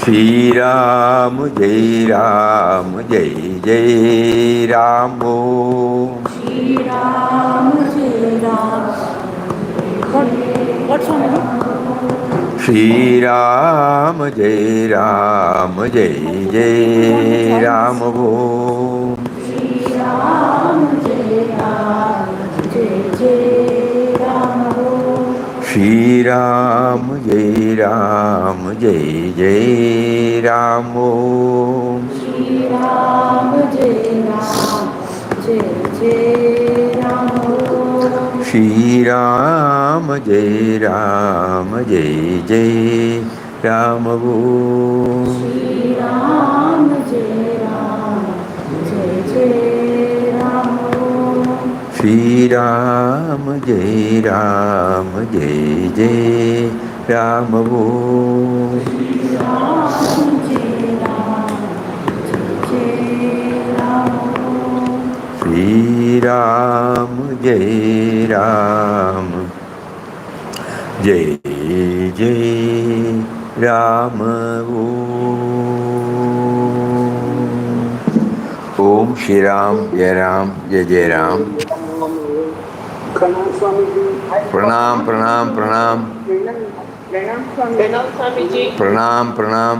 Shri Ram, Jai Ram, Jai Jai Ram. Shri Ram, Jai Ram. What song is it? Shri Ram, Jai Ram, Jai Jai Ram. Shri Ram, Jai Ram, Jai Jai Ram. Shri Ram, Jai Ram, Jai Jai Ram. Shri Ram, Jai Ram, Jai Jai Ram. Shri Ram, Jai Ram, Jai Jai Ram. Shri Ram, Jai Ram, Jai Jai Ram. Shri Ram, Jai Ram, Jai Jai Ram. Shri Ram, Jai Ram, Jai Jai Ram. Shri Ram, Jai Ram, Jai Jai Ram. Om Shri Ram, Jai Ram, Jai Jai Ram. Pranam, pranam, pranam. Pranam, pranam.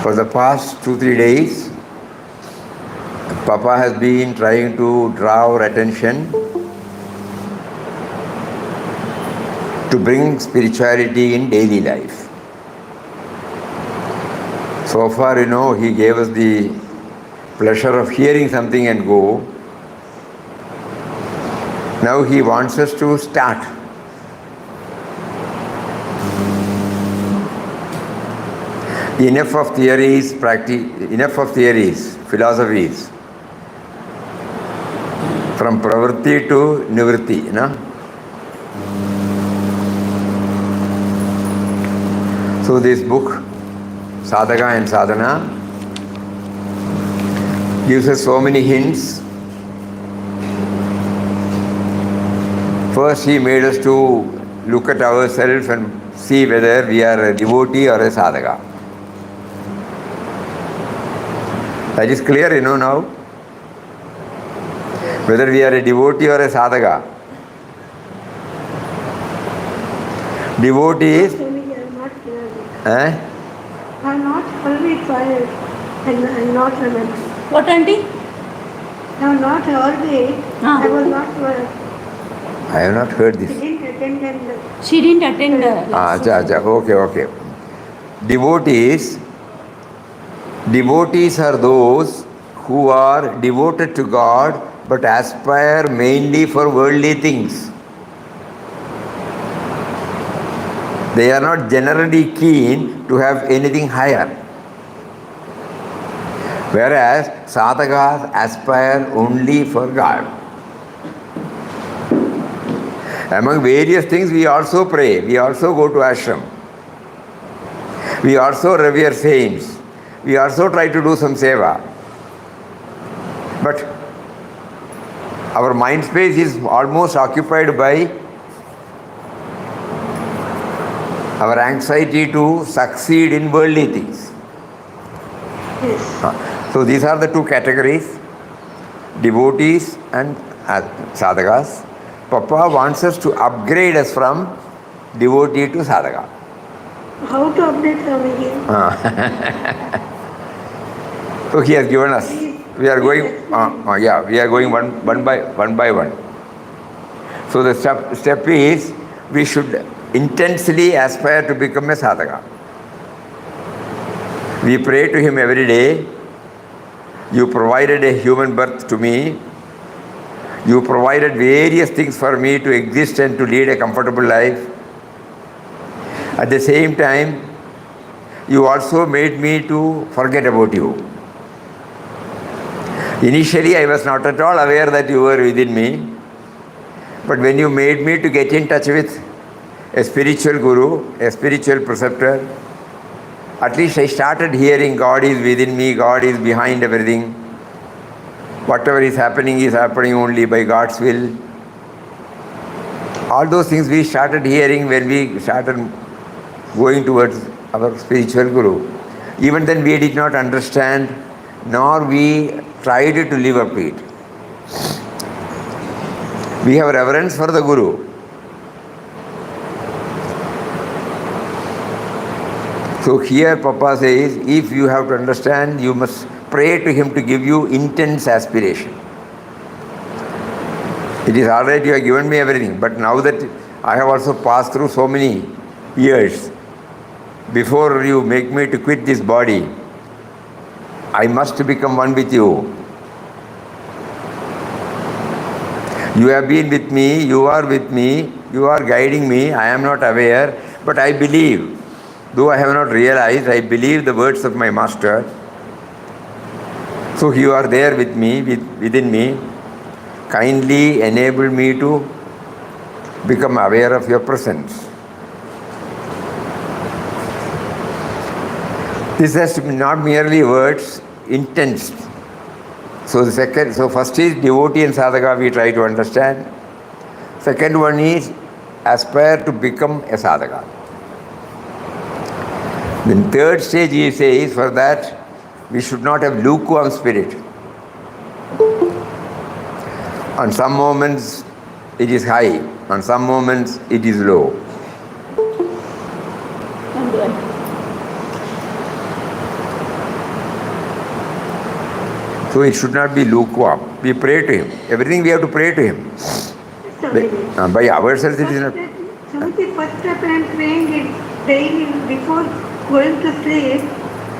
For the past 2-3 days, Papa has been trying to draw our attention to bring spirituality in daily life. So far, he gave us the pleasure of hearing something and go. Now he wants us to start. Enough of theories, philosophies. From pravritti to nivritti, So this book, Sadhaka and Sadhana, gives us so many hints. First, he made us to look at ourselves and see whether we are a devotee or a sadhaka. That is clear, now. Whether we are a devotee or a sadhaka. Devotee is... I have not already tried and not remember. What, auntie? I have not heard it. I was not. I have not heard this. She didn't attend the Okay. Devotees are those who are devoted to God but aspire mainly for worldly things. They are not generally keen to have anything higher. Whereas sadhakas aspire only for God. Among various things, we also pray, we also go to ashram, we also revere saints, we also try to do some seva. But our mind space is almost occupied by our anxiety to succeed in worldly things. Yes. So these are the two categories, devotees and sadhakas. Papa wants us to upgrade us from devotee to sadhaka. How to update them again? So he has given us. We are going one by one. So the step is, we should intensely aspire to become a sadhaka. We pray to him every day. You provided a human birth to me. You provided various things for me to exist and to lead a comfortable life. At the same time, you also made me to forget about you. Initially, I was not at all aware that you were within me. But when you made me to get in touch with a spiritual guru, a spiritual preceptor, At least I started hearing God is within me, God is behind everything. Whatever is happening only by God's will. All those things we started hearing when we started going towards our spiritual guru. Even then we did not understand, nor we tried to live up to it. We have reverence for the guru. So here Papa says, if you have to understand, you must pray to him to give you intense aspiration. It is all right, you have given me everything, but now that I have also passed through so many years, before you make me to quit this body, I must become one with you. You have been with me, you are guiding me, I am not aware, but I believe. Though I have not realized, I believe the words of my master. So you are there with me, within me. Kindly enable me to become aware of your presence. This has to be not merely words, intense. So first is devotee and sadhaka we try to understand. Second one is aspire to become a sadhaka. Then third stage he says, for that we should not have lukewarm spirit. On some moments it is high, on some moments it is low. So it should not be lukewarm. We pray to him. Everything we have to pray to him. By ourselves it is not. So the first step I am praying is daily before going to sleep.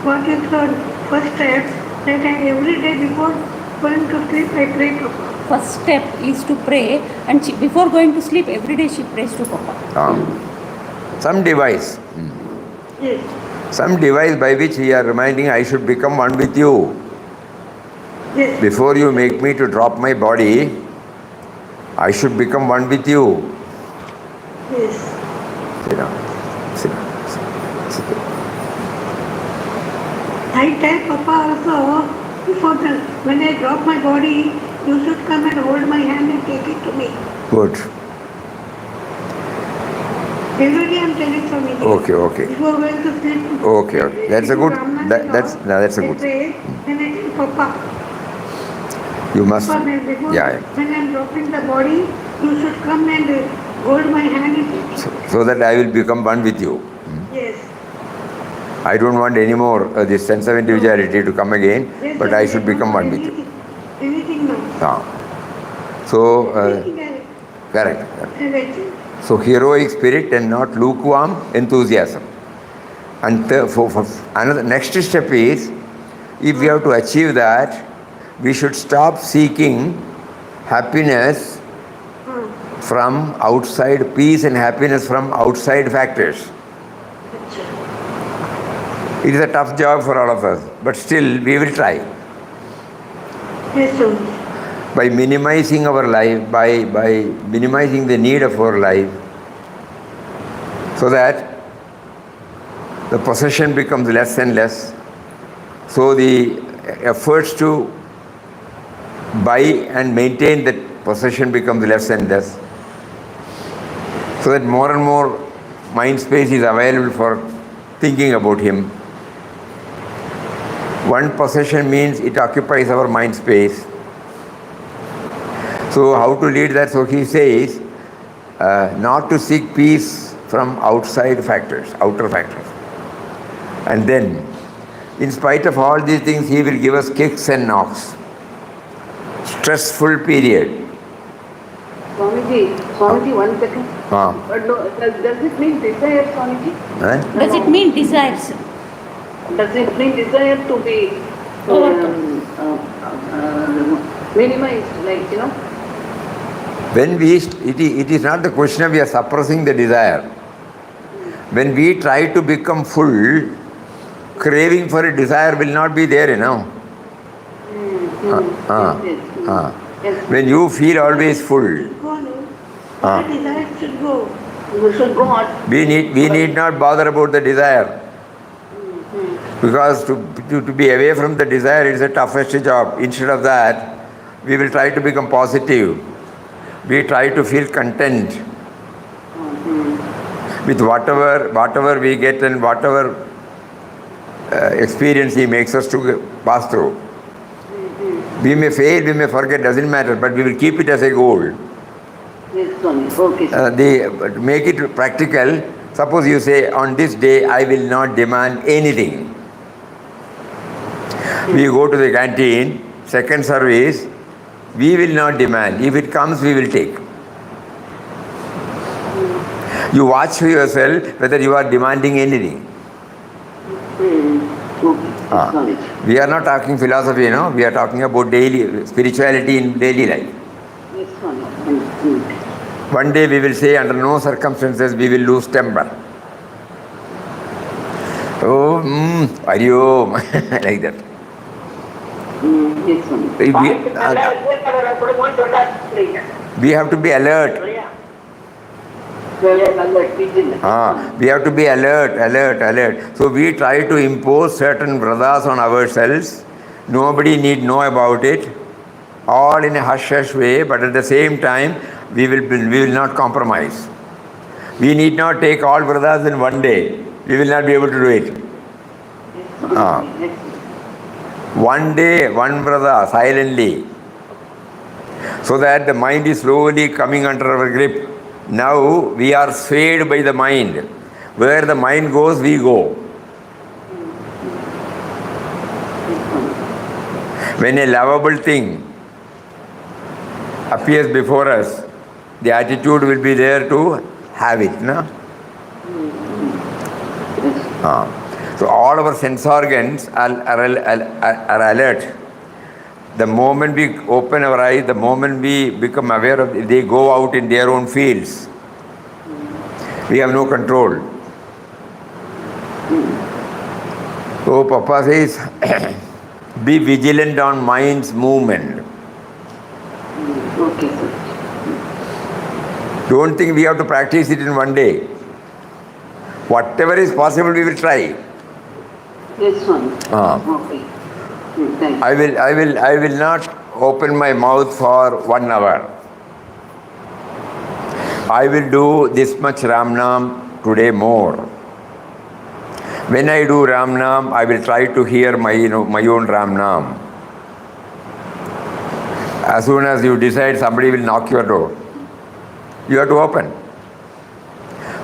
What is the first step? That every day before going to sleep I pray to Papa. First step is to pray, and before going to sleep every day she prays to Papa. Some device. Yes. Some device by which we are reminding I should become one with you. Yes. Before you make me to drop my body, I should become one with you. Yes. Sit down. Sit down. I tell Papa also, before when I drop my body, you should come and hold my hand and take it to me. Good. Every day I am telling Swamiji. Okay. Before going to sleep. Okay. That's a good. That's a good. I pray and I tell Papa. You must. Papa, when I am dropping the body, you should come and hold my hand and take it. So that I will become one with you. Yes. I don't want any more this sense of individuality to come again, Yes, but I should become one with you. Anything now. So, correct. So, heroic spirit and not lukewarm enthusiasm. And for another next step is, if we have to achieve that, we should stop seeking happiness from outside, peace and happiness from outside factors. It is a tough job for all of us, but still we will try. Yes, sir. By minimizing our life, by minimizing the need of our life, so that the possession becomes less and less. So the efforts to buy and maintain that possession becomes less and less. So that more and more mind space is available for thinking about him. One possession means it occupies our mind space. So how to lead that? So he says, not to seek peace from outside factors, outer factors. And then, in spite of all these things, he will give us kicks and knocks. Stressful period. Swamiji, 1 second. Does it mean desire, Swamiji? Does it mean desires? Does it mean desire to be minimized, like, When it is not the question of we are suppressing the desire. When we try to become full, craving for a desire will not be there, Yes. When you feel always full, The desire should go. We should go on. we need not bother about the desire. Because to be away from the desire is the toughest job. Instead of that, we will try to become positive. We try to feel content with whatever we get and whatever experience he makes us to pass through. We may fail, we may forget, doesn't matter, but we will keep it as a goal. Yes, Swami. Okay, sir. Make it practical. Suppose you say, on this day I will not demand anything. We go to the canteen, second service, we will not demand. If it comes, we will take. You watch for yourself whether you are demanding anything. Okay. We are not talking philosophy, we are talking about daily spirituality in daily life. Yes, Swami. One day we will say, under no circumstances we will lose temper. Oh, Ariom, like that. Yes, Swami. We have to be alert. We have to be alert. So we try to impose certain vradas on ourselves. Nobody need know about it. All in a hush-hush way, but at the same time, we will not compromise. We need not take all vradas in one day. We will not be able to do it. One day, one vrada, silently. So that the mind is slowly coming under our grip. Now we are swayed by the mind. Where the mind goes, we go. When a lovable thing appears before us, the attitude will be there to have it. No? So all our sense organs are alert. The moment we open our eyes, the moment we become aware of it, they go out in their own fields. We have no control. So Papa says, be vigilant on mind's movement. Okay, sir. Don't think we have to practice it in one day. Whatever is possible, we will try. Yes, Swami. Okay. Thank you. I will not open my mouth for 1 hour. I will do this much Ram Nam today more. When I do Ram Nam, I will try to hear my own Ram Nam. As soon as you decide, somebody will knock your door. You have to open.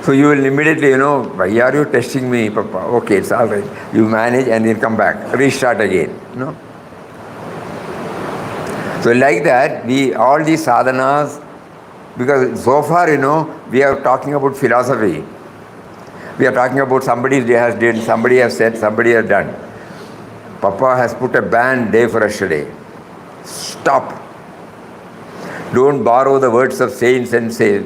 So you will immediately, why are you testing me, Papa? Okay, it's all right. You manage and then come back. Restart again. No? So like that, all these sadhanas, because so far, we are talking about philosophy. We are talking about somebody has done, somebody has said, somebody has done. Papa has put a ban day for us today. Stop. Don't borrow the words of saints and say.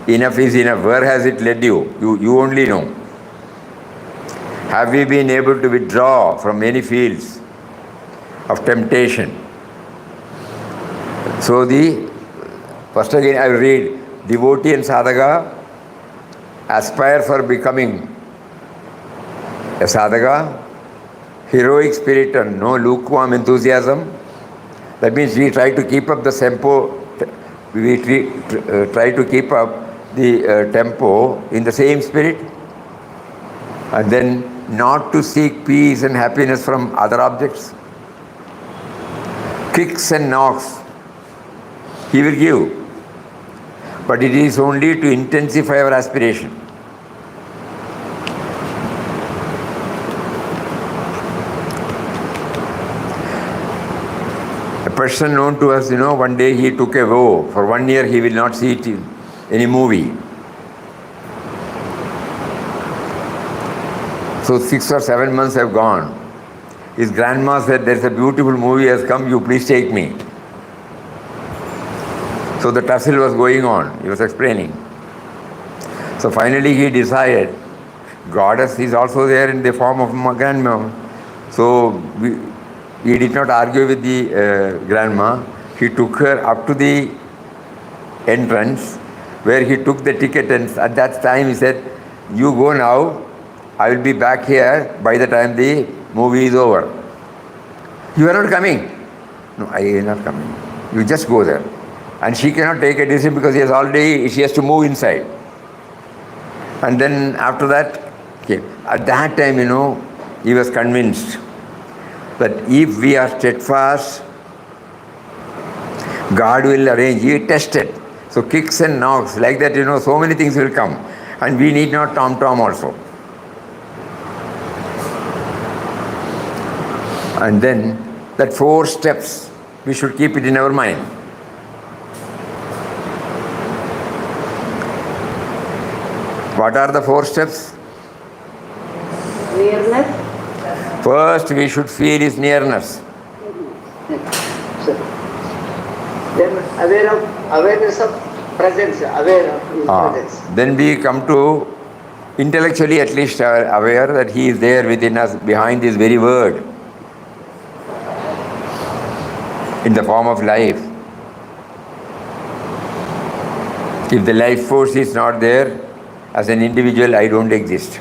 Enough is enough. Where has it led you? You only know. Have we been able to withdraw from many fields of temptation? So first again I will read, devotee and sadhaka aspire for becoming a sadhaka, heroic spirit and no lukewarm enthusiasm. That means we try to keep up the tempo, try to keep up the tempo in the same spirit, and then not to seek peace and happiness from other objects. Kicks and knocks he will give, but it is only to intensify our aspiration. A person known to us, one day he took a vow. For 1 year he will not see any movie. So 6 or 7 months have gone. His grandma said, there's a beautiful movie has come, you please take me. So the tussle was going on, he was explaining. So finally he decided, goddess is also there in the form of my grandma. So he did not argue with the grandma. He took her up to the entrance where he took the ticket, and at that time he said, you go now, I will be back here by the time the movie is over. You are not coming. No, I am not coming. You just go there. And she cannot take a decision because she has to move inside. And then after that, okay, at that time, he was convinced that if we are steadfast, God will arrange. He tested. So kicks and knocks, like that, so many things will come. And we need not tom-tom also. And then that 4 steps, we should keep it in our mind. What are the 4 steps? Nearness. First, we should feel his nearness. Then awareness of presence, aware of his presence. Then we come to intellectually at least aware that he is there within us, behind this very word, in the form of life. If the life force is not there, as an individual, I don't exist.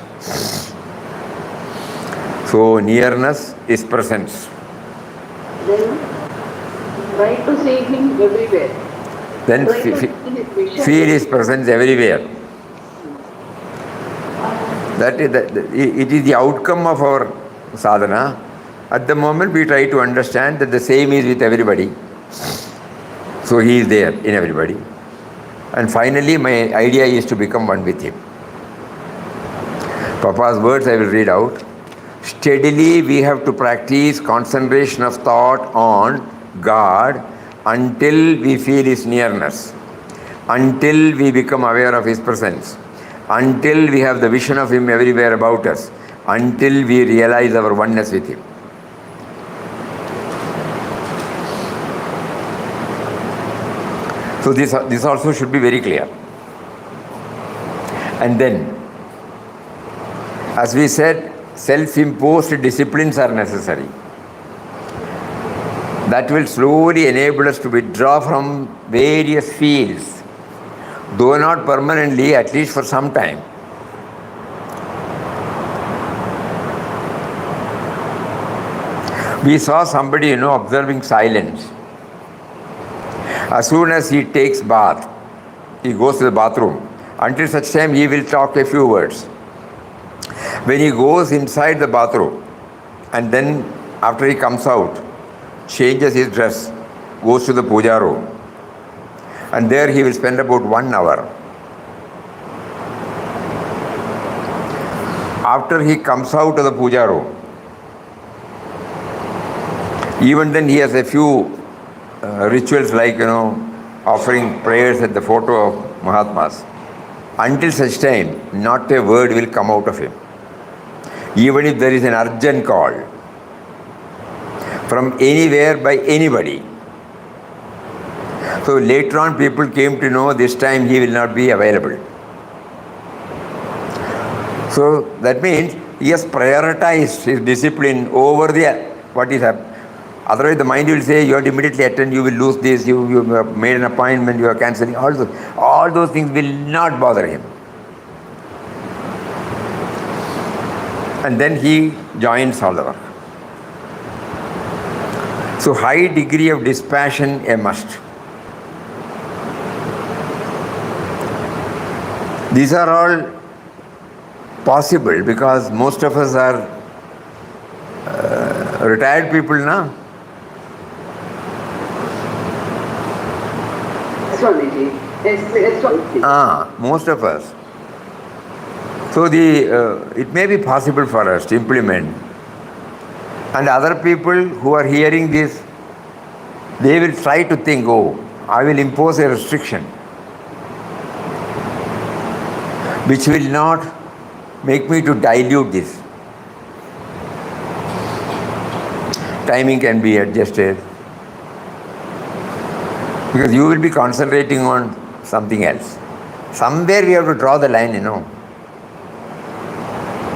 So nearness is presence. Then try to see him everywhere. Then feel his presence everywhere. It is the outcome of our sadhana. At the moment we try to understand that the same is with everybody. So he is there in everybody. And finally my idea is to become one with him. Papa's words I will read out. Steadily we have to practice concentration of thought on God until we feel his nearness, until we become aware of his presence, until we have the vision of him everywhere about us, until we realize our oneness with him. So this also should be very clear. And then, as we said, self-imposed disciplines are necessary. That will slowly enable us to withdraw from various fields, though not permanently, at least for some time. We saw somebody, observing silence. As soon as he takes bath, he goes to the bathroom. Until such time, he will talk a few words. When he goes inside the bathroom, and then after he comes out, changes his dress, goes to the puja room, and there he will spend about 1 hour. After he comes out of the puja room, even then he has a few rituals like, offering prayers at the photo of Mahatmas. Until such time, not a word will come out of him. Even if there is an urgent call from anywhere by anybody. So later on people came to know this time he will not be available. So that means he has prioritized his discipline over what is happening. Otherwise the mind will say you have to immediately attend, you will lose this, you have made an appointment, you are cancelling. All those things will not bother him. And then he joins all the work. So high degree of dispassion a must. These are all possible because most of us are retired people now. Most of us. So it may be possible for us to implement. And other people who are hearing this, they will try to think, I will impose a restriction which will not make me to dilute this. Timing can be adjusted. Because you will be concentrating on something else. Somewhere we have to draw the line,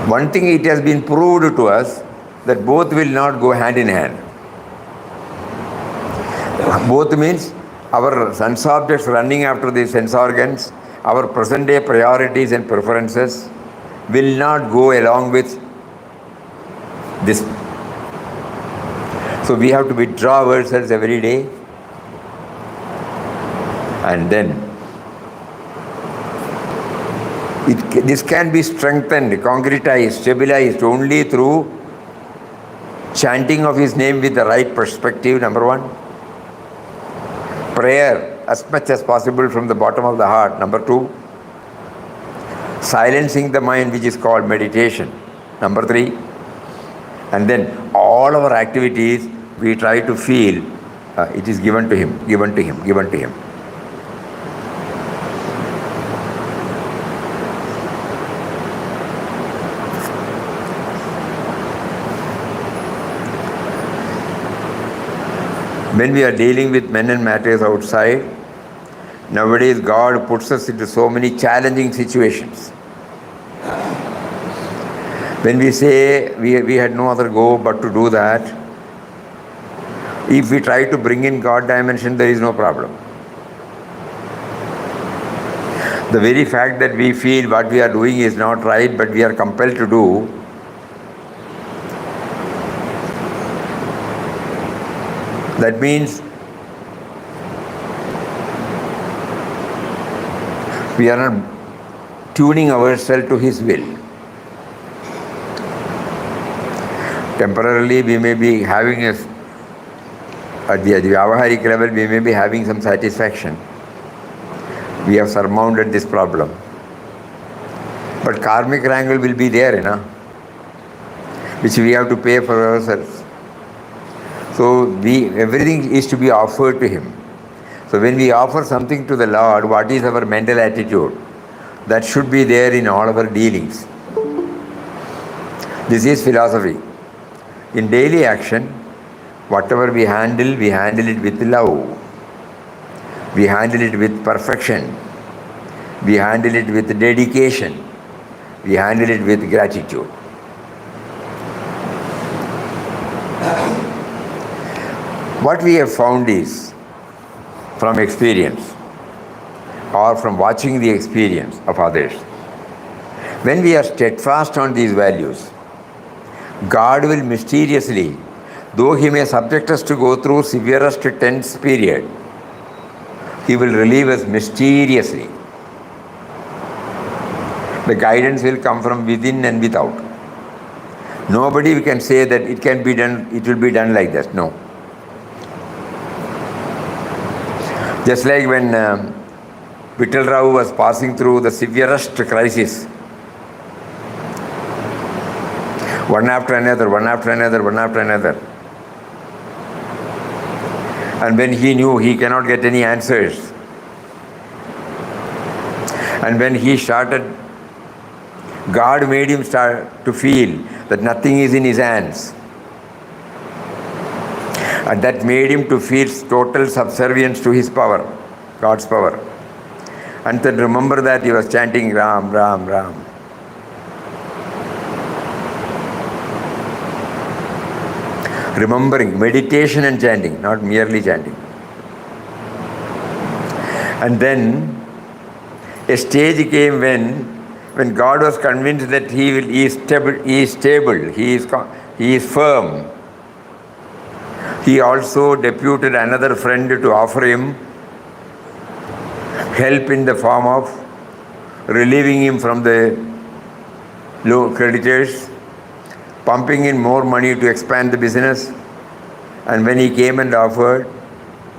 One thing it has been proved to us that both will not go hand in hand. Both means our sense objects running after the sense organs, our present day priorities and preferences, will not go along with this. So we have to withdraw ourselves every day, and then this can be strengthened, concretized, stabilized only through chanting of His name with the right perspective, number one. Prayer as much as possible from the bottom of the heart, number two. Silencing the mind, which is called meditation, number three. And then all our activities, we try to feel it is given to Him, given to Him, given to Him. When we are dealing with men and matters outside, nowadays God puts us into so many challenging situations. When we say we had no other go but to do that, if we try to bring in God dimension, there is no problem. The very fact that we feel what we are doing is not right, but we are compelled to do, that means we are not tuning ourselves to His will. Temporarily we may be having at the Vyavaharik level, we may be having some satisfaction. We have surmounted this problem. But karmic wrangle will be there, which we have to pay for ourselves. So everything is to be offered to Him. So when we offer something to the Lord, what is our mental attitude? That should be there in all our dealings. This is philosophy. In daily action, whatever we handle it with love. We handle it with perfection. We handle it with dedication. We handle it with gratitude. What we have found is, from experience or from watching the experience of others, when we are steadfast on these values, God will mysteriously, though He may subject us to go through severest tense period, He will relieve us mysteriously. The guidance will come from within and without. Nobody can say that it can be done, it will be done like this. No. Just like when Vittal Rao was passing through the severest crisis, one after another, one after another, one after another. And when he knew he cannot get any answers, and when he started, God made him start to feel that nothing is in his hands. And that made him to feel total subservience to his power, God's power. And then remember that he was chanting Ram, Ram, Ram. Remembering, meditation and chanting, not merely chanting. And then a stage came when God was convinced that he is stable, he is firm. He also deputed another friend to offer him help in the form of relieving him from the low creditors, pumping in more money to expand the business. And when he came and offered,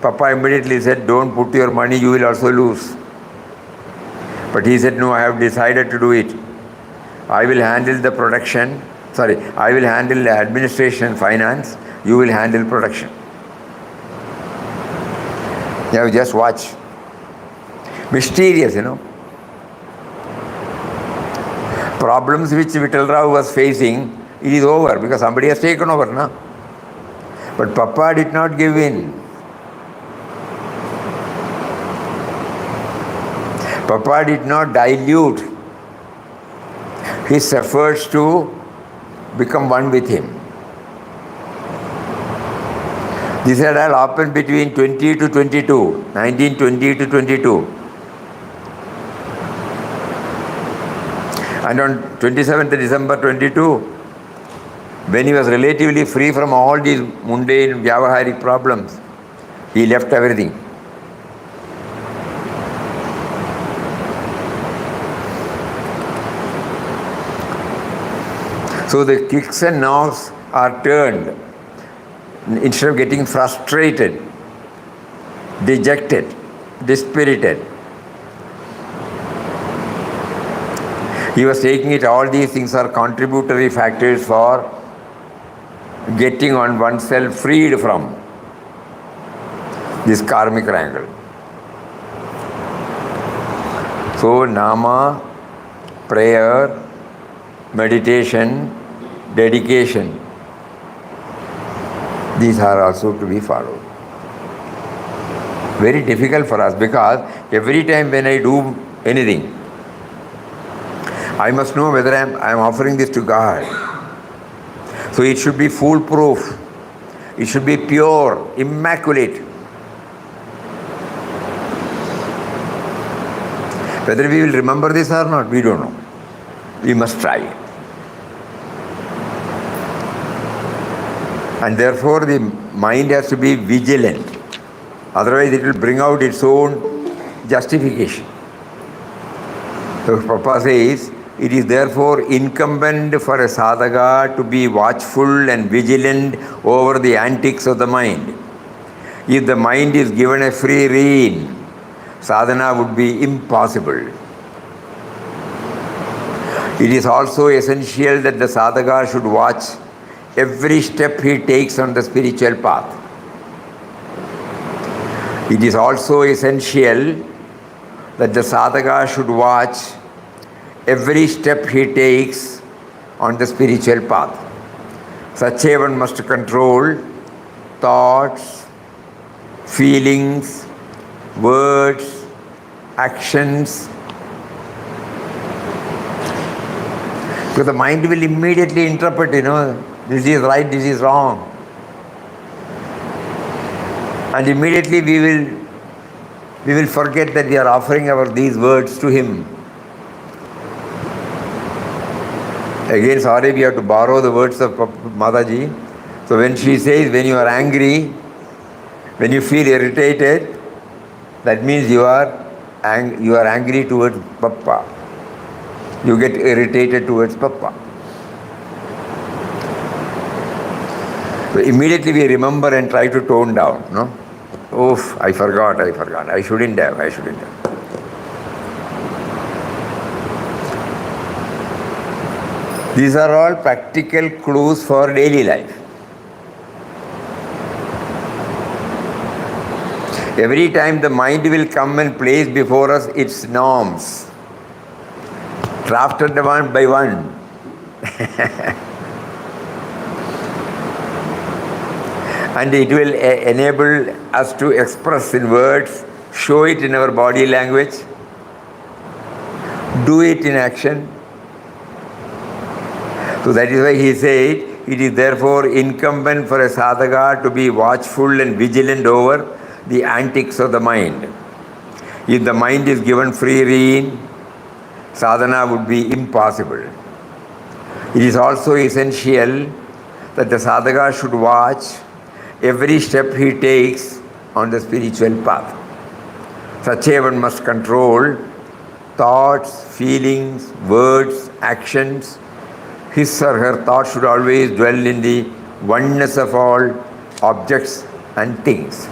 Papa immediately said, don't put your money, you will also lose. But he said, no, I have decided to do it. I will handle the production, I will handle the administration and finance, you will handle production. Now just watch. Mysterious, Problems which Vittal Rao was facing, it is over because somebody has taken over, no? But Papa did not give in. Papa did not dilute his efforts to become one with him. This had all happened between 20 to 22, 1920 to 22. And on 27th December 22, when he was relatively free from all these mundane vyavaharic problems, he left everything. So the kicks and knocks are turned. Instead of getting frustrated, dejected, dispirited, he was taking it, all these things are contributory factors for getting on oneself freed from this karmic triangle. So nama, prayer, meditation, dedication, these are also to be followed. Very difficult for us, because every time when I do anything, I must know whether I am offering this to God. So it should be foolproof. It should be pure, immaculate. Whether we will remember this or not, we don't know. We must try. And therefore the mind has to be vigilant. Otherwise it will bring out its own justification. So Papa says, it is therefore incumbent for a sadhaka to be watchful and vigilant over the antics of the mind. If the mind is given a free rein, sadhana would be impossible. It is also essential that the sadhaka should watch every step he takes on the spiritual path. It is also essential that the sadhaka should watch every step he takes on the spiritual path. Such a one must control thoughts, feelings, words, actions. Because the mind will immediately interpret, this is right, this is wrong. And immediately we will forget that we are offering these words to him. Again, sorry, we have to borrow the words of Mataji. So when she says, when you are angry, when you feel irritated, that means you are angry towards Papa. You get irritated towards Papa. So immediately we remember and try to tone down. No? Oof, I forgot. I shouldn't have. These are all practical clues for daily life. Every time the mind will come and place before us its norms, drafted one by one. And it will enable us to express in words, show it in our body language, do it in action. So that is why he said, it is therefore incumbent for a sadhaka to be watchful and vigilant over the antics of the mind. If the mind is given free rein, sadhana would be impossible. It is also essential that the sadhaka should watch every step he takes on the spiritual path. Such a one must control thoughts, feelings, words, actions. His or her thoughts should always dwell in the oneness of all objects and things.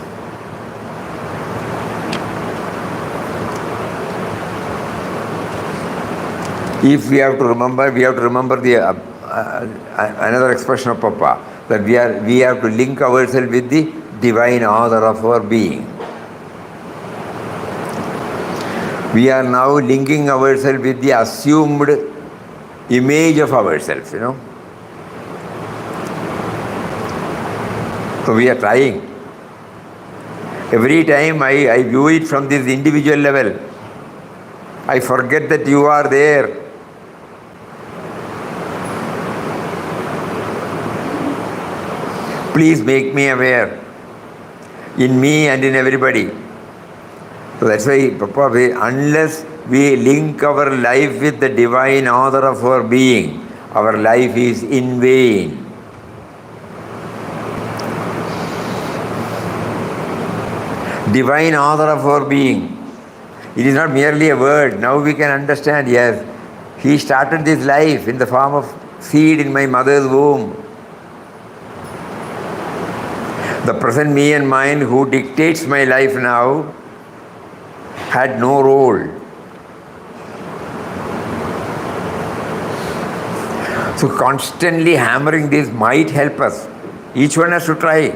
If we have to remember the another expression of Papa, that we have to link ourselves with the divine author of our being. We are now linking ourselves with the assumed image of ourselves, So we are trying. Every time I view it from this individual level, I forget that you are there. Please make me aware in me and in everybody. So that's why Papa, unless we link our life with the divine author of our being, our life is in vain. Divine author of our being. It is not merely a word. Now we can understand, yes, he started this life in the form of seed in my mother's womb. The present me and mine who dictates my life now had no role. So constantly hammering this might help us. Each one has to try.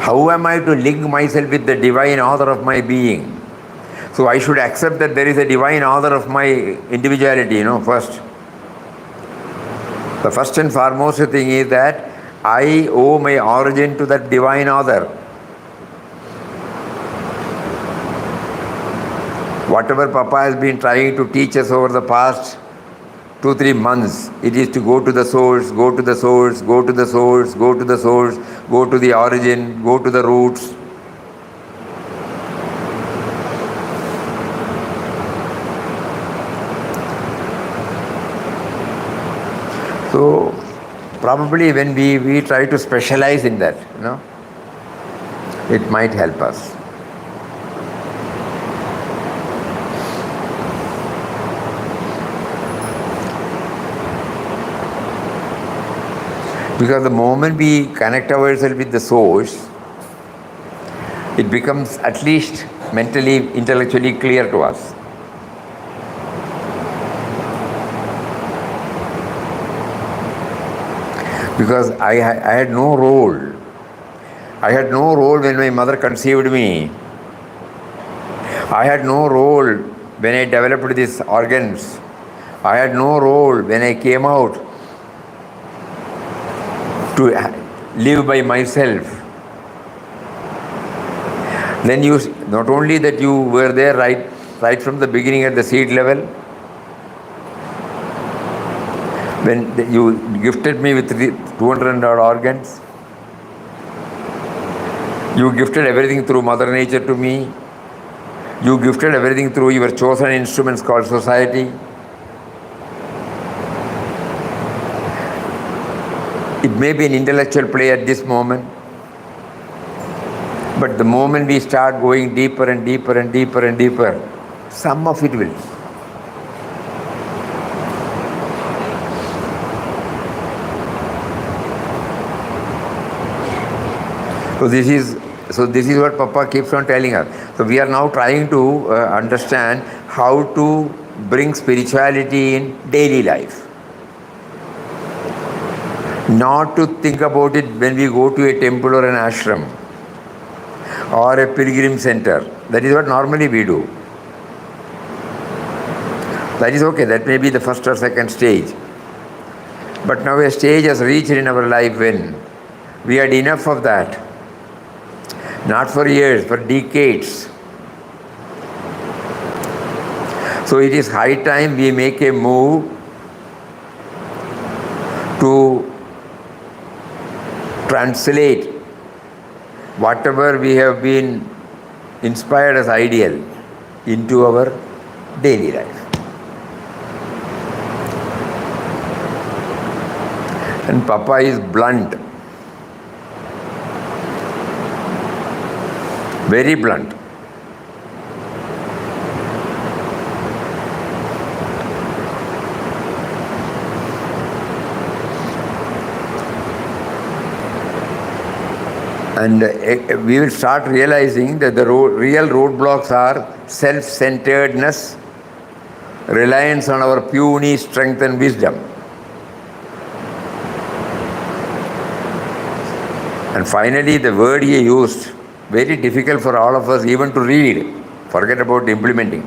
How am I to link myself with the divine author of my being? So I should accept that there is a divine author of my individuality, first. The first and foremost thing is that I owe my origin to that divine author. Whatever Papa has been trying to teach us over the past 2-3 months, it is to go to the source, go to the source, go to the source, go to the source, go to the origin, go to the roots. So probably when we try to specialize in that, it might help us. Because the moment we connect ourselves with the source, it becomes at least mentally, intellectually clear to us. Because I had no role. I had no role when my mother conceived me. I had no role when I developed these organs. I had no role when I came out to live by myself. Then you, not only that you were there right from the beginning at the seed level, when you gifted me with 200 odd organs, you gifted everything through Mother Nature to me, you gifted everything through your chosen instruments called society. It may be an intellectual play at this moment, but the moment we start going deeper and deeper and deeper and deeper, some of it will. So this is what Papa keeps on telling us. So we are now trying to understand how to bring spirituality in daily life. Not to think about it when we go to a temple or an ashram or a pilgrim center. That is what normally we do. That is okay, that may be the first or second stage. But now a stage has reached in our life when we had enough of that. Not for years, for decades. So it is high time we make a move to translate whatever we have been inspired as ideal into our daily life. And Papa is blunt, very blunt. And we will start realizing that the real roadblocks are self-centeredness, reliance on our puny strength and wisdom. And finally, the word he used, very difficult for all of us even to read. Forget about implementing.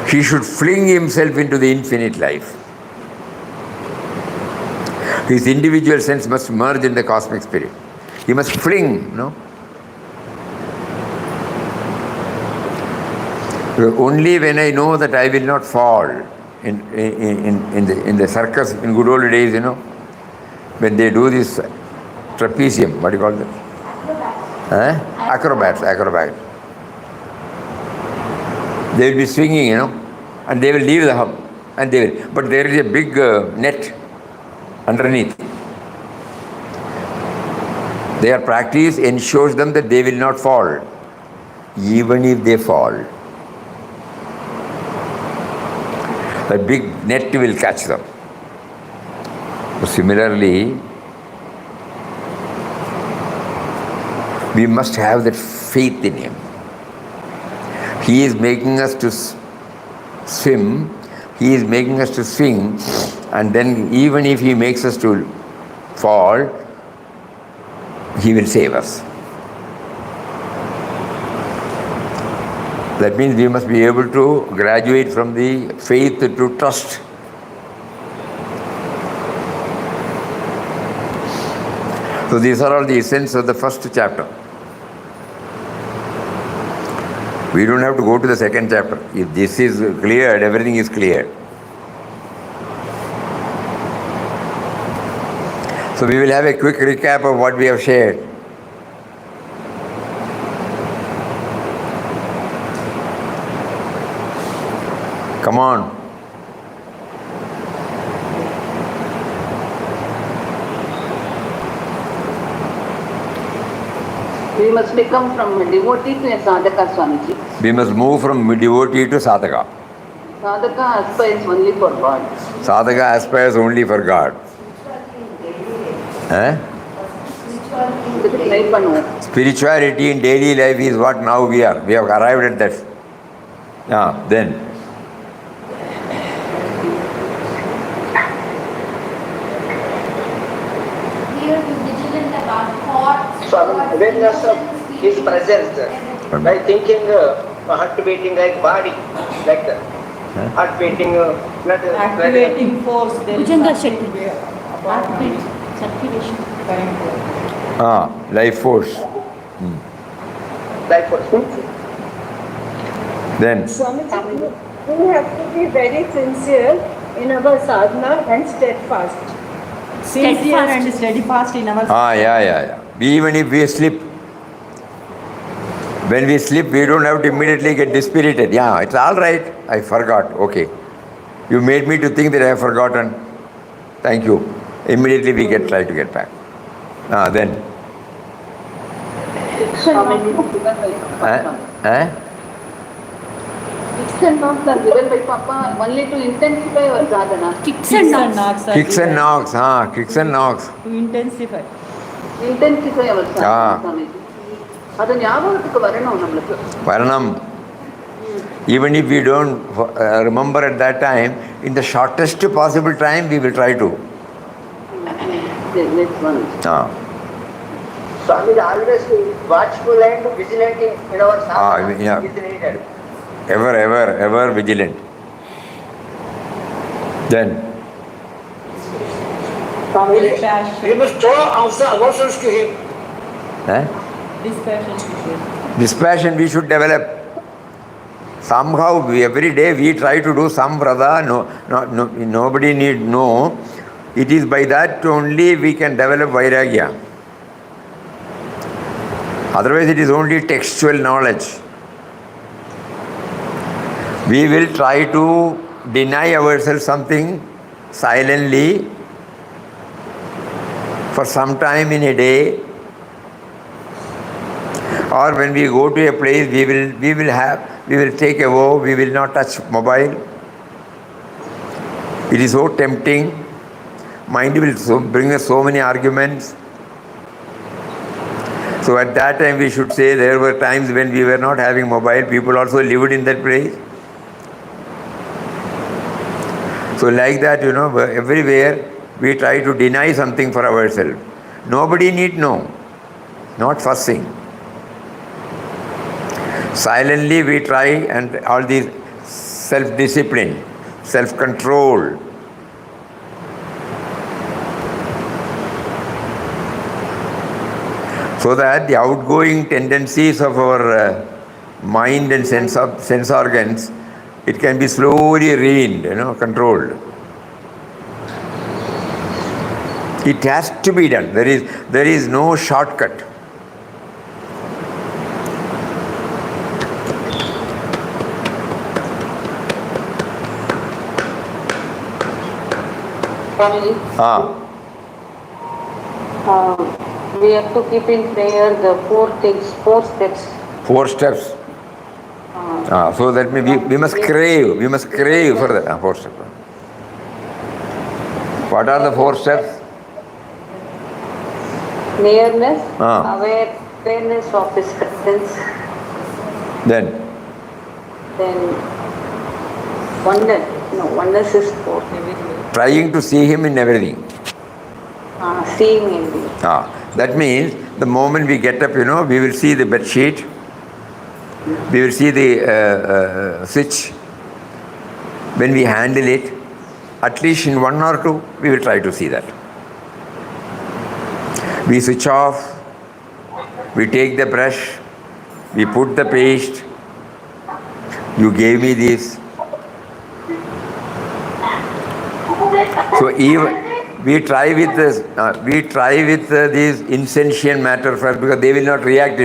He should fling himself into the infinite life. His individual sense must merge in the cosmic spirit. He must fling, Only when I know that I will not fall in the circus in good old days, when they do this trapezium, what do you call that? Acrobats. They will be swinging, and they will leave the hub. But there is a big net underneath. Their practice ensures them that they will not fall, even if they fall. A big net will catch them. So similarly, we must have that faith in Him. He is making us to swim, He is making us to swing, and then even if He makes us to fall, He will save us. That means we must be able to graduate from the faith to trust. So these are all the essence of the first chapter. We don't have to go to the second chapter. If this is cleared, everything is cleared. So we will have a quick recap of what we have shared. Come on. We must become from a devotee to a sadhaka, Swamiji. We must move from devotee to sadhaka. Sadhaka aspires only for God. Sadhaka aspires only for God. Spirituality in daily life is what now we are. We have arrived at that. Then. So awareness of His presence by thinking heart beating like body, like that. Heart beating, not activating force. Bhujanga Shakti. Heartbeat, circulation. Life force. life force. Then. Swamiji, we have to be very sincere in our sadhana and steadfast. Sincere and steadfast in our sadhana. Yeah. Even if we slip, when we slip, we don't have to immediately get dispirited. Yeah, it's all right. I forgot. Okay. You made me to think that I have forgotten. Thank you. Immediately we try to get back. Then. Kicks and knocks are given by Papa only to intensify our sadhana. Kicks and knocks. Kicks and knocks. To intensify. Intensify our sadhana, Swamiji. அது ஞாபகத்துக்கு வரணும் நம்மளுக்கு. Varanam. Even if we don't remember at that time, in the shortest possible time, we will try to. Next one. Swami is always watchful and vigilant in our sadhana. Yeah. Is needed. Ever vigilant. Then. We must show ourselves to Him. Dispassion We should develop. Somehow, every day we try to do some vrata. Nobody need know. It is by that only we can develop vairagya. Otherwise, it is only textual knowledge. We will try to deny ourselves something silently for some time in a day, or when we go to a place, we will take a vow, we will not touch mobile. It is so tempting. Mind will bring us so many arguments. So at that time we should say there were times when we were not having mobile, people also lived in that place. So like that, everywhere we try to deny something for ourselves. Nobody need know, not fussing. Silently we try, and all these self-discipline, self-control. So that the outgoing tendencies of our mind and sense organs, it can be slowly reined, controlled. It has to be done. There is no shortcut. Swamiji, we have to keep in prayer the 4 things, 4 steps. 4 steps. So that means we must crave. We must crave for that. 4 steps. What are the 4 steps? Nearness, awareness of His presence. Then oneness. No, oneness is 4. trying to see Him in everything. Seeing everything. That means the moment we get up, we will see the bed sheet. We will see the switch. When we handle it, at least in 1 or 2, we will try to see that. We switch off, we take the brush, we put the paste, you gave me this. So even we try with this, these insentient matter first, because they will not react,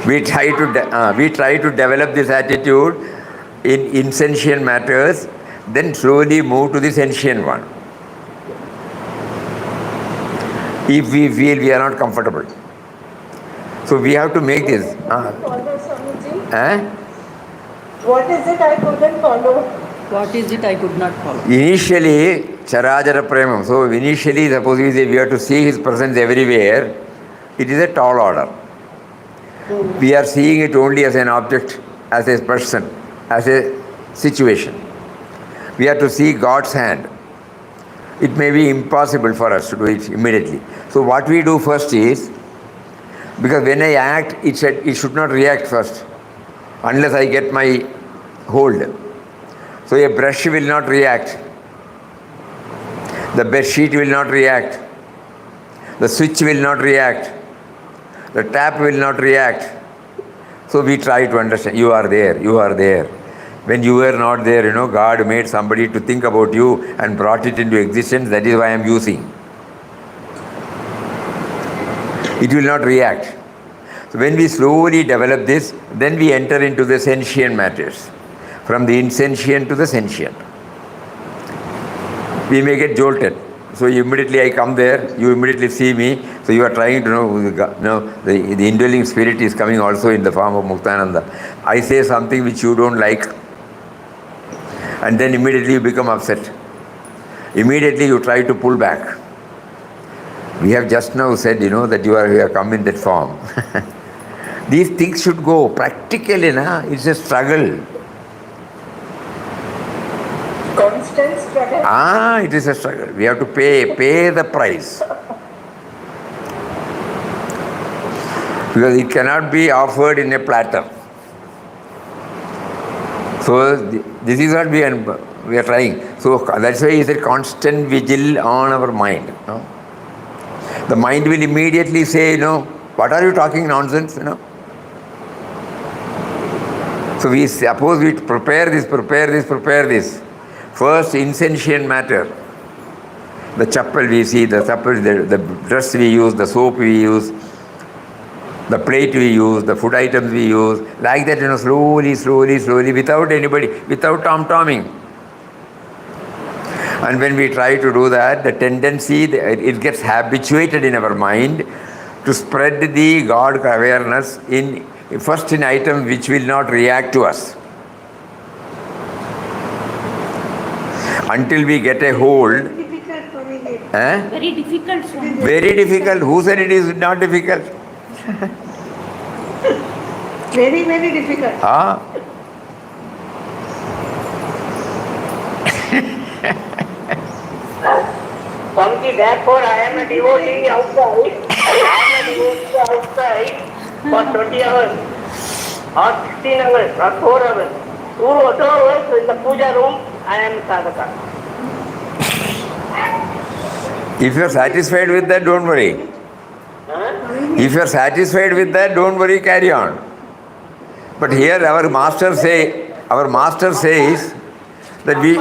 We try to develop this attitude in insentient matters, then slowly move to the sentient one. If we feel we are not comfortable. So we have to make this. Follow, Swamiji. What is it I couldn't follow? What is it I could not follow? Initially, Charajara Premam. So initially, suppose we have to see His presence everywhere. It is a tall order. We are seeing it only as an object, as a person, as a situation. We have to see God's hand. It may be impossible for us to do it immediately. So what we do first is, because when I act, it should not react first, unless I get my hold. So a brush will not react. The bed sheet will not react. The switch will not react. The tap will not react. So we try to understand, you are there, you are there. When you were not there, God made somebody to think about you and brought it into existence. That is why I am using. It will not react. So when we slowly develop this, then we enter into the sentient matters. From the insentient to the sentient. We may get jolted. So immediately I come there, you immediately see me. So you are trying to know, the indwelling spirit is coming also in the form of Muktananda. I say something which you don't like, and then immediately you become upset. Immediately you try to pull back. We have just now said, that you have come in that form. These things should go. Practically, it's a struggle. Constant struggle. It is a struggle. We have to pay the price. Because it cannot be offered in a platter. So this is what we are trying. So that's why it's a constant vigil on our mind. The mind will immediately say, what are you talking nonsense? So we suppose we prepare this. First, insentient matter. The chappal we see, the dress we use, the soap we use, the plate we use, the food items we use, like that, slowly, without anybody, without tom-tomming. And when we try to do that, the tendency, it gets habituated in our mind to spread the God awareness in items which will not react to us. Until we get a hold. Very difficult for me. Very difficult, Swami. Very difficult. Who said it is not difficult? Very, very difficult. Swamiji, therefore I am a devotee outside for 20 hours or 16 hours or 4 hours. 2 hours in the puja room, I am sadhaka. If you are satisfied with that, don't worry. If you are satisfied with that, don't worry, carry on. But here our master says that we...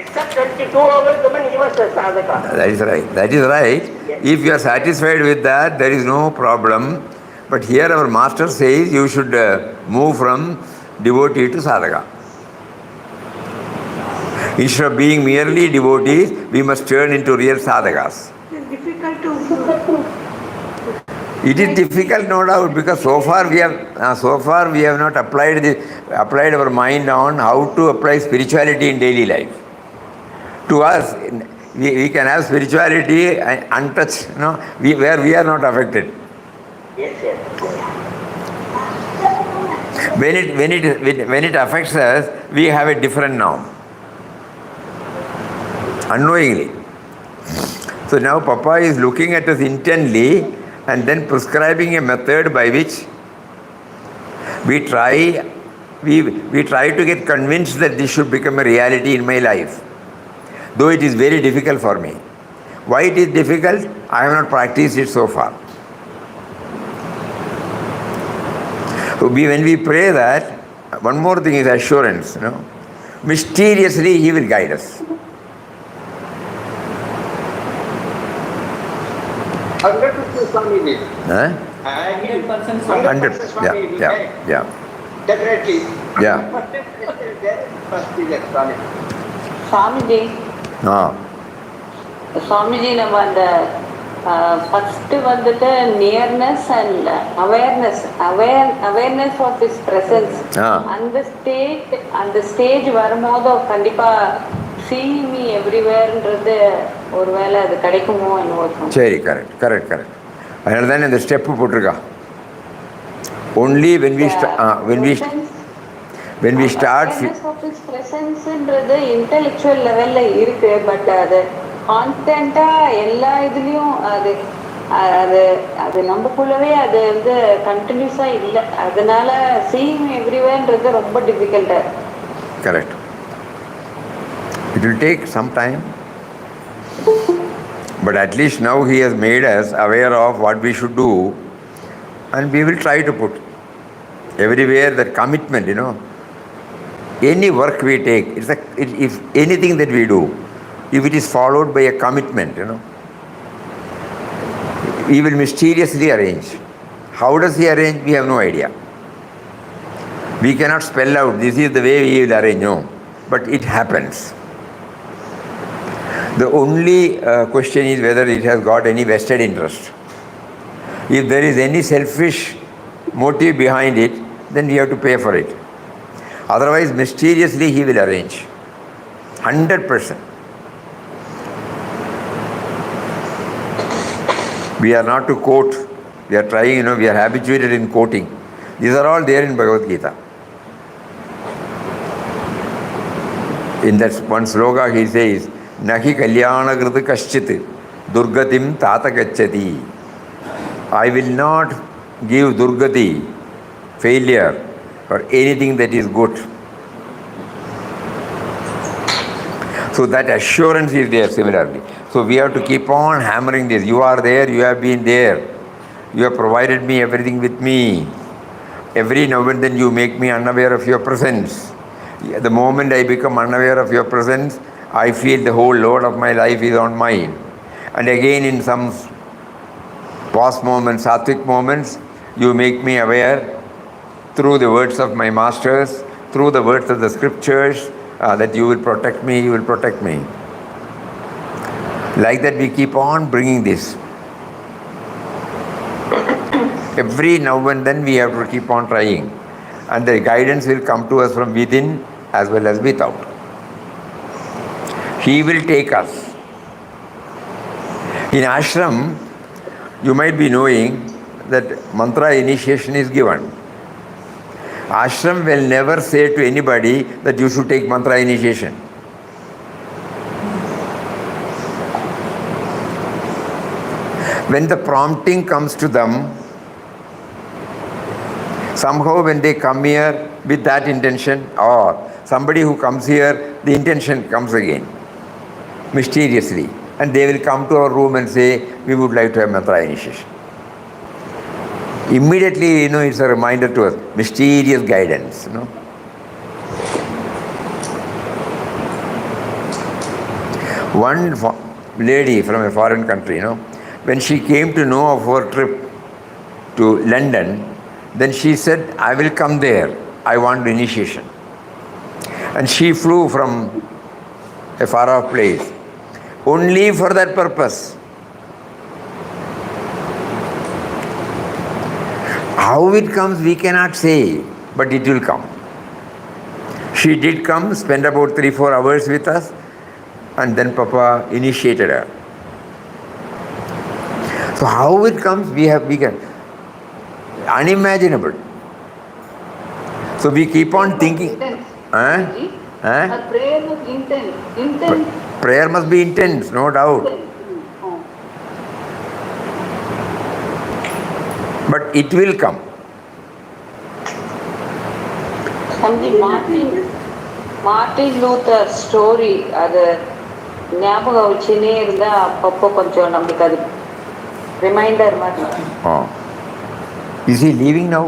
except 22 hours, he was a sadhaka. That is right. That is right. If you are satisfied with that, there is no problem. But here our master says you should move from devotee to sadhaka. Instead of being merely devotees, we must turn into real sadhakas. It's difficult to. It is difficult, no doubt, because so far we have not applied our mind on how to apply spirituality in daily life. To us, we can have spirituality untouched, where we are not affected. Yes, yes. When it affects us, we have a different norm, unknowingly. So now Papa is looking at us intently and then prescribing a method by which we try to get convinced that this should become a reality in my life. Though it is very difficult for me. Why it is difficult? I have not practiced it so far. So when we pray that, one more thing is assurance. Mysteriously He will guide us. 100% Swamiji. Huh? 100% 100% Swamiji. Yeah. Definitely. Yeah. Must be there, Swami. Swamiji Ah. Swamiji நம்ம அந்த first வந்துட்டு nearness and awareness of his presence அந்த stage வரும்போது கண்டிப்பா see me everywhereன்றது ஒருவேளை அது கிடைக்குமோ என்னவோ. சரி, கரெக்ட். அதனால தான் இந்த ஸ்டெப்பு போட்டிருக்கா. Only when we start awareness of his presence-ன்றது intellectual level-ல இருக்கு. பட் அது கான்ஸ்டன்ட்டா எல்லா இதுலயும் அது நமக்குள்ளவே அது வந்து கண்டினியூஸா இல்லை. அதனால see me everywhereன்றது ரொம்ப டிஃபிகல்ட்டா. Correct. It will take some time, but at least now He has made us aware of what we should do, and we will try to put everywhere that commitment. Any work we take, if anything that we do, if it is followed by a commitment, He will mysteriously arrange. How does He arrange? We have no idea. We cannot spell out, this is the way He will arrange, no. But it happens. The only question is whether it has got any vested interest. If there is any selfish motive behind it, then we have to pay for it. Otherwise, mysteriously He will arrange. 100%. We are not to quote. We are trying, we are habituated in quoting. These are all there in Bhagavad Gita. In that one sloka He says, Nahi kalyanagrita kaschit durgatim tata gacchati. I will not give durgati, failure, or anything that is good. So that assurance is there similarly. So we have to keep on hammering this. You are there, you have been there. You have provided me everything with me. Every now and then you make me unaware of your presence. The moment I become unaware of your presence, I feel the whole load of my life is on mine. And again in some past moments, sattvic moments, you make me aware through the words of my masters, through the words of the scriptures, that you will protect me, you will protect me. Like that we keep on bringing this. Every now and then we have to keep on trying. And the guidance will come to us from within as well as without. He will take us. In ashram, you might be knowing that mantra initiation is given. Ashram will never say to anybody that you should take mantra initiation. When the prompting comes to them, somehow when they come here with that intention, or somebody who comes here, the intention comes again, mysteriously. And they will come to our room and say, we would like to have mantra initiation. Immediately, it's a reminder to us, mysterious guidance, One lady from a foreign country, when she came to know of our trip to London, then she said, I will come there. I want initiation. And she flew from a far off place only for that purpose. How it comes, we cannot say, but it will come. She did come, spend about 3-4 hours with us, and then Papa initiated her. So how it comes, we can, unimaginable. So we keep on thinking. Her prayer was intense. Prayer must be intense, no doubt. But it will come. Something Martin Luther story, அது ஞாபகம் வச்சுனே இருந்தா அப்பப்போ கொஞ்சம் நமக்கு அது reminder மாதிரி. Is he leaving now?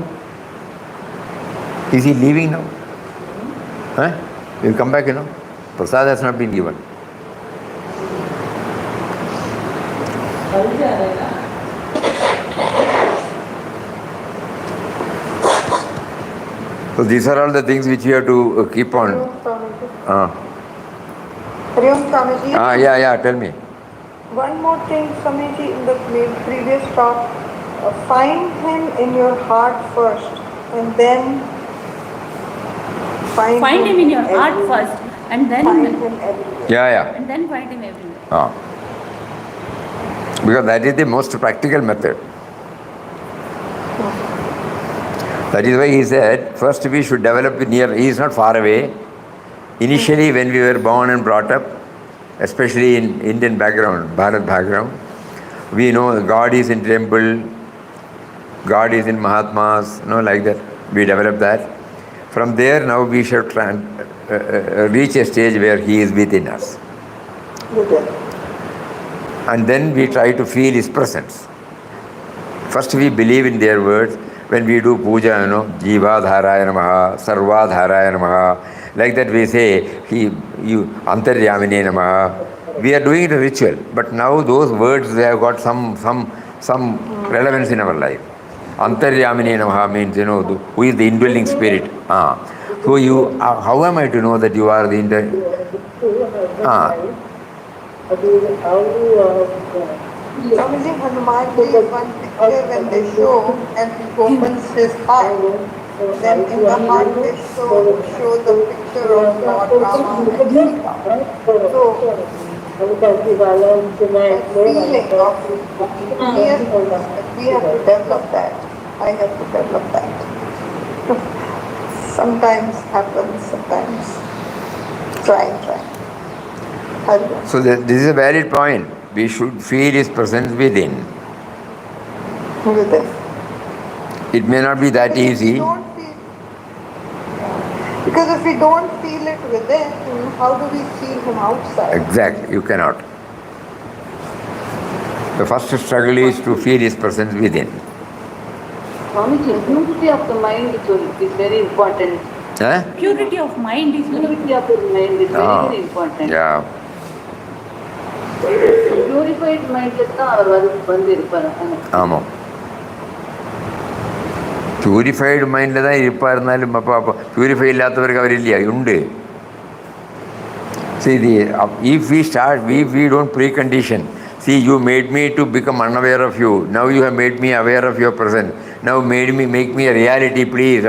Is he leaving now? He'll come back, Prasad has not been given. So these are all the things which you have to keep on. Yeah, tell me. One more thing, Swamiji, in the previous talk, find him in your heart first, and then find him in your heart first, and then find him everywhere. Yeah. And then find him everywhere. Because that is the most practical method. That is why he said, first we should develop near, he is not far away. Initially when we were born and brought up, especially in Indian background, Bharat background, we know God is in temple, God is in Mahatmas, like that. We develop that. From there now we shall reach a stage where he is within us. And then we try to feel his presence. First we believe in their words. When we do puja, Jiva Dharaya Namaha, Sarva Dharaya Namaha, like that we say, Antaryamine Namaha. We are doing it a ritual, but now those words, they have got some relevance in our life. Antaryamine Namaha means, who is the indwelling spirit. So how am I to know that you are the indwelling? Swamiji, Hanuman is one picture when they show and he opens his heart. Then in the heart they show the picture of Lord Rama and Sita. So, that feeling of we have to develop that. I have to develop that. Sometimes happens, sometimes try. So this is a valid point. We should feel his presence within. It may not be that easy. Because if we don't feel it within, how do we feel him outside? Exactly, you cannot. The first struggle is to feel his presence within. Swamiji, purity of the mind is very important. Purity of mind is very very important. Yeah. Purified mind தான் அவர் வந்திருப்பார். ஆமாம், purified മൈൻഡിൽ தான் ഇരുപ്പായിരുന്നാലും അപ്പോൾ purify ഇല്ലാത്തവർക്ക് അവരില്ല, ഉണ്ട്. See, if we don't precondition. See, you made me to become unaware of you. Now you have made me aware of your presence. Now make me a reality, please.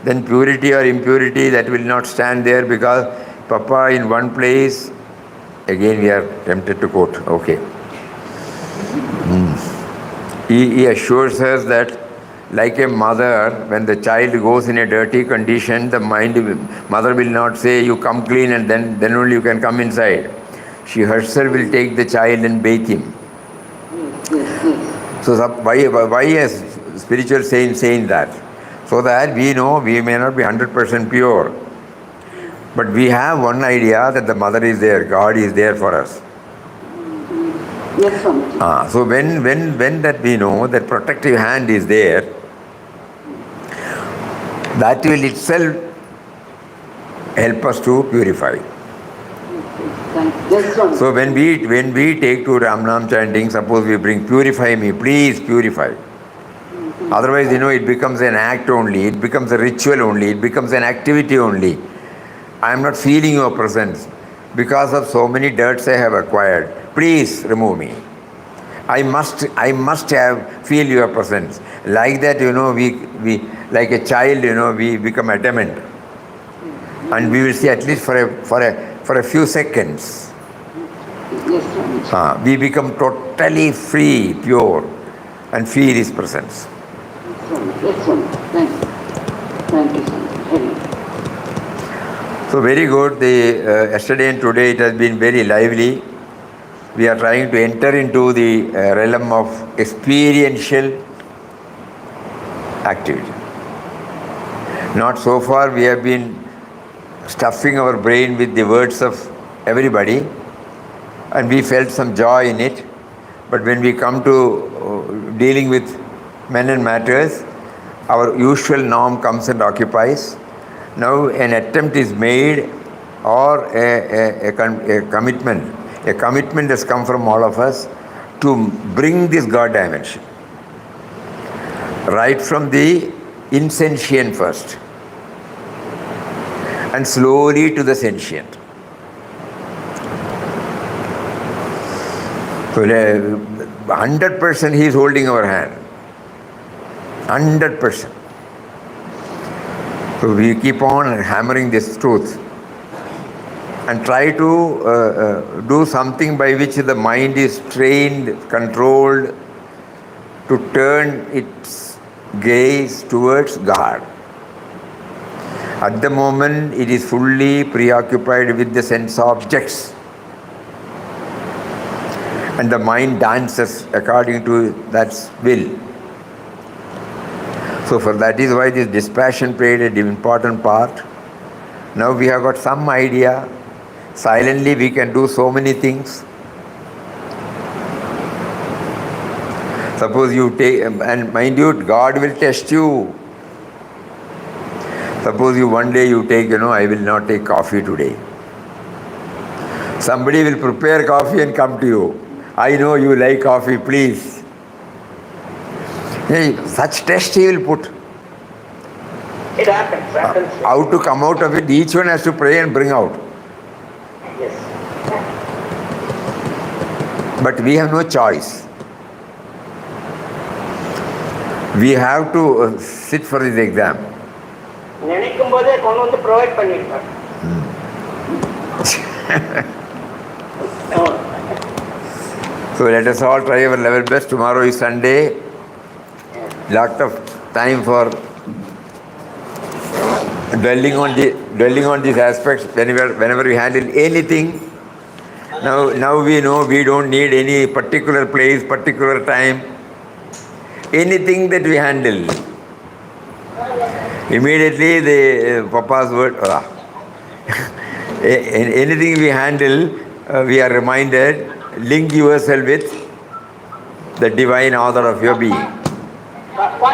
Then purity or impurity, that will not stand there, because Papa in one place, again we are tempted to quote. Okay. He assures us that like a mother, when the child goes in a dirty condition, the mother will not say, you come clean and then only you can come inside. She herself will take the child and bathe him. So why is spiritual saying that? So that we know we may not be 100% pure, but we have one idea that the mother is there, God is there for us. Yes, Swamiji. So when that we know that protective hand is there, that will itself help us to purify. Yes, Swami. So when we take to Ram Nam chanting, suppose we bring purify me, please purify. Otherwise, it becomes an act only, it becomes a ritual only, it becomes an activity only. I am not feeling your presence because of so many dirts I have acquired. Please remove me. I must have feel your presence. Like that, we like a child, we become adamant, and we will see at least for a few seconds. Yes, Swami. We become totally free, pure, and feel His presence. Yes, Swami. Thank you. Thank you, Swami. So very good. Yesterday and today it has been very lively. We are trying to enter into the realm of experiential activity. Not so far we have been stuffing our brain with the words of everybody, and we felt some joy in it. But when we come to dealing with men and matters, our usual norm comes and occupies. Now an attempt is made, or a commitment. A commitment has come from all of us to bring this God dimension. Right from the insentient first, and slowly to the sentient. So 100% He is holding our hand. 100%. So we keep on hammering this truth and try to do something by which the mind is trained, controlled, to turn its gaze towards God. At the moment, it is fully preoccupied with the sense objects, and the mind dances according to that will. So for that is why this dispassion played an important part. Now we have got some idea. Silently we can do so many things. Suppose you take, and mind you, God will test you. Suppose one day you take, I will not take coffee today. Somebody will prepare coffee and come to you. I know you like coffee, please. Such test He will put. It happens. How to come out of it, each one has to pray and bring out. Yes. But we have no choice. We have to sit for this exam. நினைக்கும் போதே கொண்டு வந்து provide பண்ணிருக்காங்க. So let us all try our level best. Tomorrow is Sunday. Lot of time for dwelling on these aspects whenever we handle anything. Now we know we don't need any particular place, particular time. Anything that we handle, immediately the Papa's word, anything we handle, we are reminded, link yourself with the divine author of your being.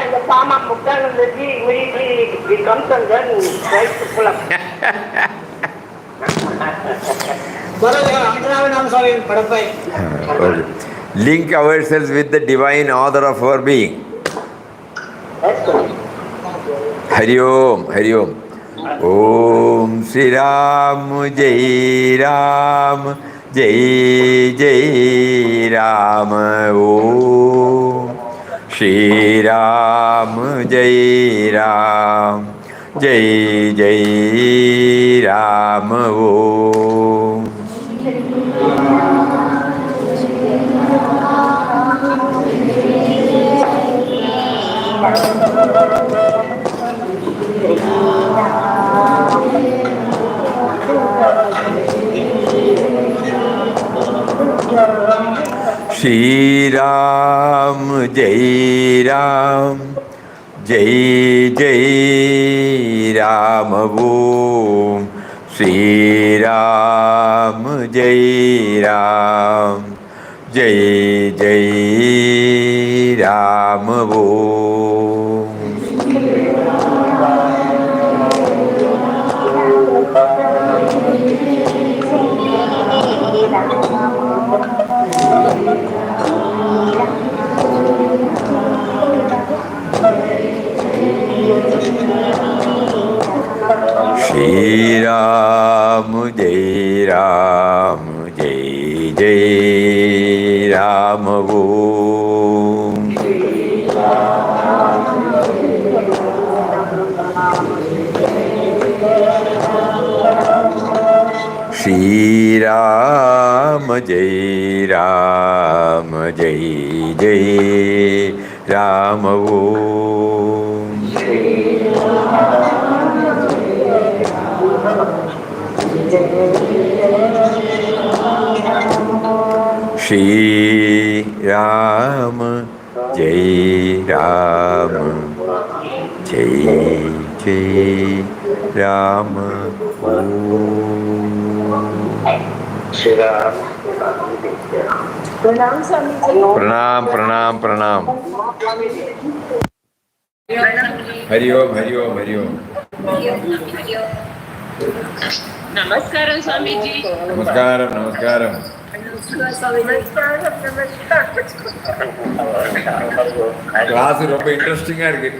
In the form of Muktanandaji, immediately he comes and then tries to pull up. Okay. Link ourselves with the divine author of our being. Hari Om, Hari Om. Om Sri Ram, Jai Ram, Jai Jai Ram. Om Shri Ram, Jai Ram, Jai Jai Ram. Om. Shri Ram, Jai Ram, Jai Jai Ram. Om Shri Ram, Jai Ram, Jai Jai Ram. Om. Shri Ram, Jai Ram, Jai Jai Ram Om. Shri Ram, Jai Ram, Jai Jai Ram Om. Shri Ram, Jai Ram, Jai Jai Ram Om. Shri Ram. Pranam Swamiji. Pranam, pranam, pranam. Hari Om, Hari Om, Hari Om. Namaskaram Swamiji. Namaskaram, namaskaram. Class ரொம்ப இன்ட்ரெஸ்டிங்கா இருக்கு.